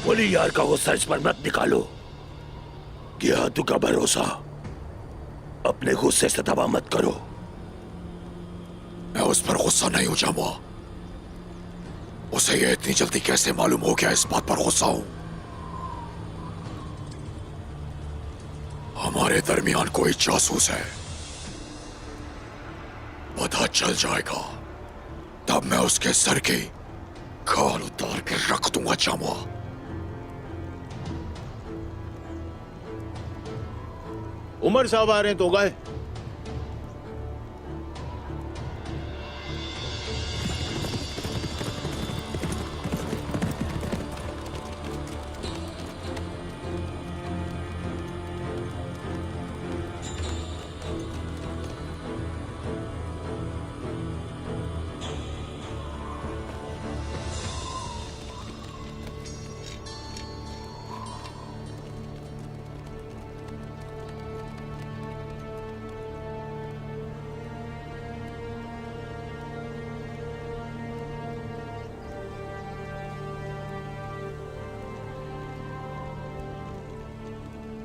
बोली यार का गुस्सा इस पर मत निकालो। गियातू का भरोसा, अपने गुस्से से दबा मत करो। मैं उस पर गुस्सा नहीं हूं जामुआ। उसे ये इतनी जल्दी कैसे मालूम हो गया, इस बात पर गुस्सा हूं। हमारे दरमियान कोई जासूस है, पता चल जाएगा तब मैं उसके सर की खाल उतार के रख दूंगा जामुआ। उमर साहब आ रहे हैं तो गए।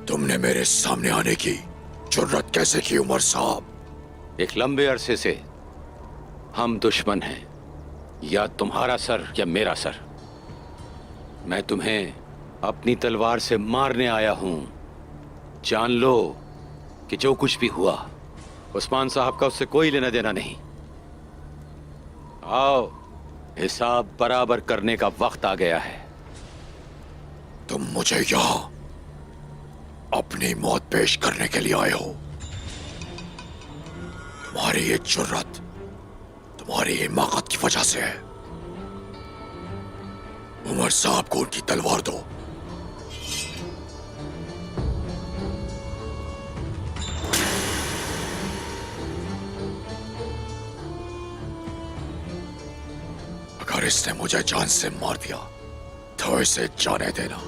तुमने मेरे सामने आने की जुर्रत कैसे की उमर साहब? एक लंबे अरसे से हम दुश्मन हैं, या तुम्हारा सर या मेरा सर। मैं तुम्हें अपनी तलवार से मारने आया हूं। जान लो कि जो कुछ भी हुआ उस्मान साहब का उससे कोई लेना देना नहीं। आओ, हिसाब बराबर करने का वक्त आ गया है। तुम मुझे यहां अपनी मौत पेश करने के लिए आए हो। तुम्हारी ये जुर्रत तुम्हारी हिमाकत की वजह से है। उमर साहब को उनकी तलवार दो। अगर इसने मुझे जान से मार दिया तो इसे जाने देना।